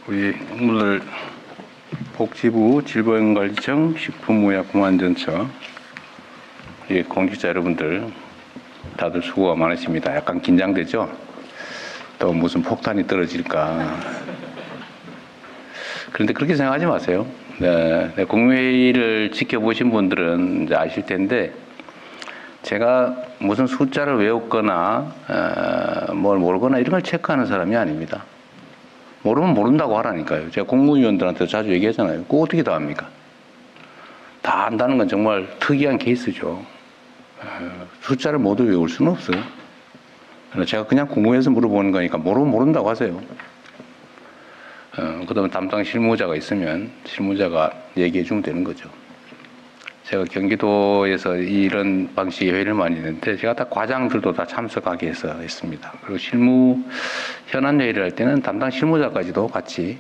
우리 오늘 복지부 질병관리청 식품의약공안전처 우리 공직자 여러분들 다들 수고가 많으십니다. 약간 긴장되죠? 또 무슨 폭탄이 떨어질까. 그런데 그렇게 생각하지 마세요. 네, 국무회의를 지켜보신 분들은 이제 아실 텐데 제가 무슨 숫자를 외웠거나 뭘 모르거나 이런 걸 체크하는 사람이 아닙니다. 모르면 모른다고 하라니까요. 제가 공무위원들한테 자주 얘기하잖아요. 그거 어떻게 다 합니까? 다 안다는 건 정말 특이한 케이스죠. 숫자를 모두 외울 수는 없어요. 제가 그냥 궁금해서 물어보는 거니까 모르면 모른다고 하세요. 그 다음에 담당 실무자가 있으면 실무자가 얘기해 주면 되는 거죠. 제가 경기도에서 이런 방식의 회의를 많이 했는데 제가 다 과장들도 다 참석하게 해서 했습니다. 그리고 실무 현안 회의를 할 때는 담당 실무자까지도 같이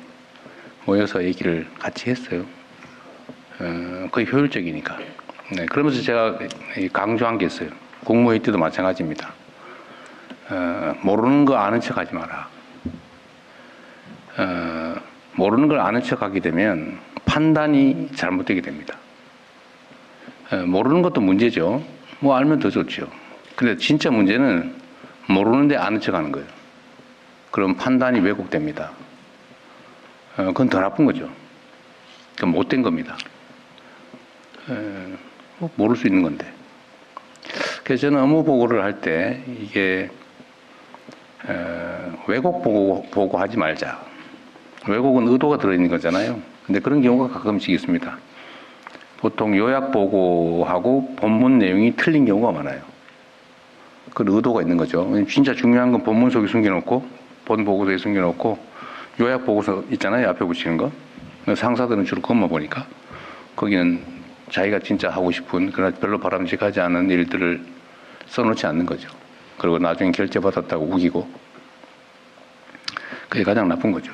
모여서 얘기를 같이 했어요. 거의 효율적이니까. 네, 그러면서 제가 강조한 게 있어요. 국무회의 때도 마찬가지입니다. 모르는 거 아는 척 하지 마라. 모르는 걸 아는 척 하게 되면 판단이 잘못되게 됩니다. 모르는 것도 문제죠. 뭐 알면 더 좋죠. 근데 진짜 문제는 모르는데 아는 척 하는 거예요. 그럼 판단이 왜곡됩니다. 그건 더 나쁜 거죠. 그건 못된 겁니다. 모를 수 있는 건데. 그래서 저는 업무 보고를 할 때 이게 왜곡 보고 하지 말자. 왜곡은 의도가 들어있는 거잖아요. 근데 그런 경우가 가끔씩 있습니다. 보통 요약 보고하고 본문 내용이 틀린 경우가 많아요. 그런 의도가 있는 거죠. 진짜 중요한 건 본문 속에 숨겨놓고 본 보고서에 숨겨놓고 요약 보고서 있잖아요. 앞에 붙이는 거. 상사들은 주로 그것만 보니까 거기는 자기가 진짜 하고 싶은 그러나 별로 바람직하지 않은 일들을 써놓지 않는 거죠. 그리고 나중에 결제받았다고 우기고 그게 가장 나쁜 거죠.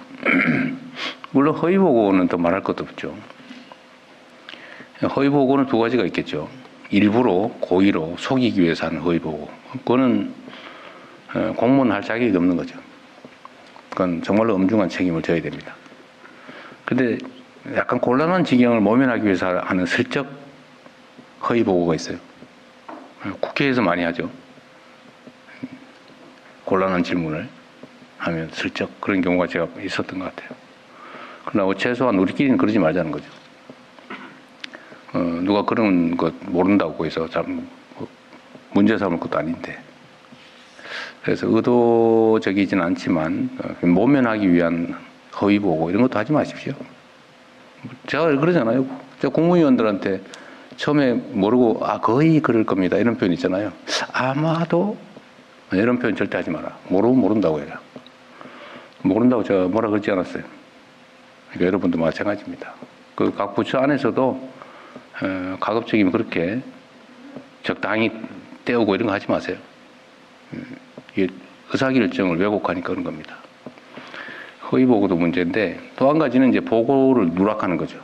물론 허위 보고는 더 말할 것도 없죠. 허위 보고는 두 가지가 있겠죠. 일부러 고의로 속이기 위해서 하는 허위 보고. 그거는 공무원 할 자격이 없는 거죠. 그건 정말로 엄중한 책임을 져야 됩니다. 근데 약간 곤란한 지경을 모면하기 위해서 하는 슬쩍 허위 보고가 있어요. 국회에서 많이 하죠. 곤란한 질문을 하면 슬쩍 그런 경우가 제가 있었던 것 같아요. 그러나 최소한 우리끼리는 그러지 말자는 거죠. 누가 그런 것 모른다고 해서 참 문제 삼을 것도 아닌데. 그래서 의도적이진 않지만 모면하기 위한 허위 보고 이런 것도 하지 마십시오. 제가 그러잖아요. 제가 공무위원들한테 처음에 모르고 거의 그럴 겁니다. 이런 표현 있잖아요. 아마도 이런 표현 절대 하지 마라. 모르면 모른다고 해라. 모른다고 제가 뭐라 그러지 않았어요. 그러니까 여러분도 마찬가지입니다. 그 각 부처 안에서도 가급적이면 그렇게 적당히 떼우고 이런 거 하지 마세요. 이게 의사결정을 왜곡하니까 그런 겁니다. 허위 보고도 문제인데 또 한 가지는 이제 보고를 누락하는 거죠.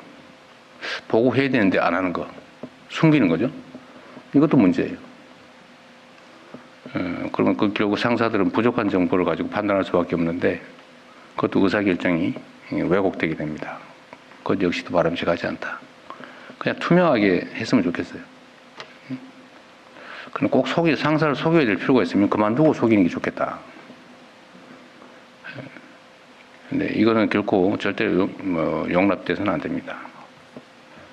보고해야 되는데 안 하는 거. 숨기는 거죠. 이것도 문제예요. 그러면 결국 상사들은 부족한 정보를 가지고 판단할 수밖에 없는데 그것도 의사결정이 왜곡되게 됩니다. 그것 역시도 바람직하지 않다. 그냥 투명하게 했으면 좋겠어요. 그럼 꼭 상사를 속여야 될 필요가 있으면 그만두고 속이는 게 좋겠다. 근데 이거는 결코 절대로 용납돼서는 안 됩니다.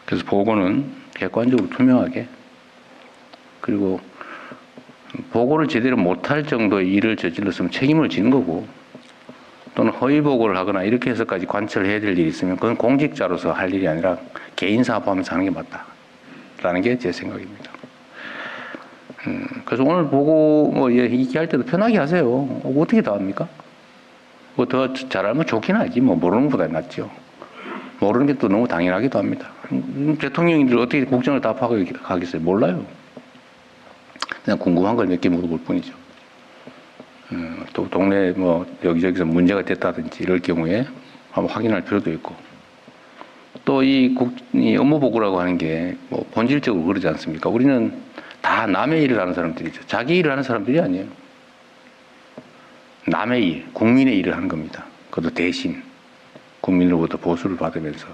그래서 보고는 객관적으로 투명하게 그리고 보고를 제대로 못할 정도의 일을 저질렀으면 책임을 지는 거고 또는 허위 보고를 하거나 이렇게 해서까지 관철을 해야 될 일이 있으면 그건 공직자로서 할 일이 아니라 개인 사업하면서 하는 게 맞다라는 게 제 생각입니다. 그래서 오늘 보고 얘기할 때도 편하게 하세요. 어떻게 다 합니까? 뭐 더 잘 알면 좋긴 하지. 모르는 것보다 낫죠. 모르는 게 또 너무 당연하기도 합니다. 대통령님들 어떻게 국정을 다 파악하겠어요? 몰라요. 그냥 궁금한 걸 몇 개 물어볼 뿐이죠. 또 동네 여기저기서 문제가 됐다든지 이럴 경우에 한번 확인할 필요도 있고 또 이 업무 보고라고 하는 게 본질적으로 그러지 않습니까? 우리는 다 남의 일을 하는 사람들이죠. 자기 일을 하는 사람들이 아니에요. 남의 일, 국민의 일을 하는 겁니다. 그것도 대신. 국민으로부터 보수를 받으면서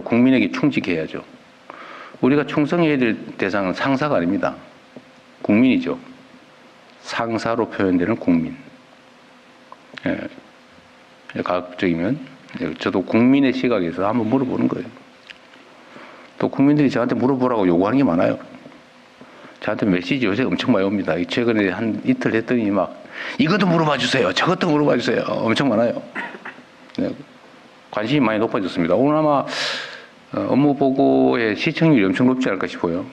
국민에게 충직해야죠. 우리가 충성해야 될 대상은 상사가 아닙니다. 국민이죠. 상사로 표현되는 국민. 가급적이면 저도 국민의 시각에서 한번 물어보는 거예요. 또 국민들이 저한테 물어보라고 요구하는 게 많아요. 저한테 메시지 요새 엄청 많이 옵니다. 최근에 한 이틀 했더니 막 이것도 물어봐 주세요. 저것도 물어봐 주세요. 엄청 많아요. 관심이 많이 높아졌습니다. 오늘 아마 업무 보고의 시청률이 엄청 높지 않을까 싶어요.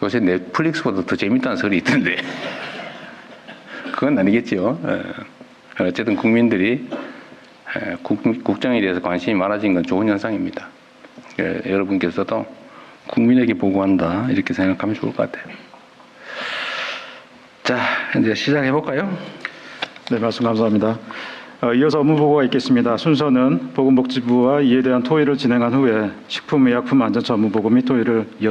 요새 넷플릭스보다 더 재밌다는 소리 있던데 그건 아니겠죠. 어쨌든 국민들이 국정에 대해서 관심이 많아진 건 좋은 현상입니다. 여러분께서도 국민에게 보고한다 이렇게 생각하면 좋을 것 같아요. 자, 이제 시작해 볼까요? 네, 말씀 감사합니다. 이어서 업무 보고가 있겠습니다. 순서는 보건복지부와 이에 대한 토의를 진행한 후에 식품의약품안전처 업무 보고 및 토의를 이어서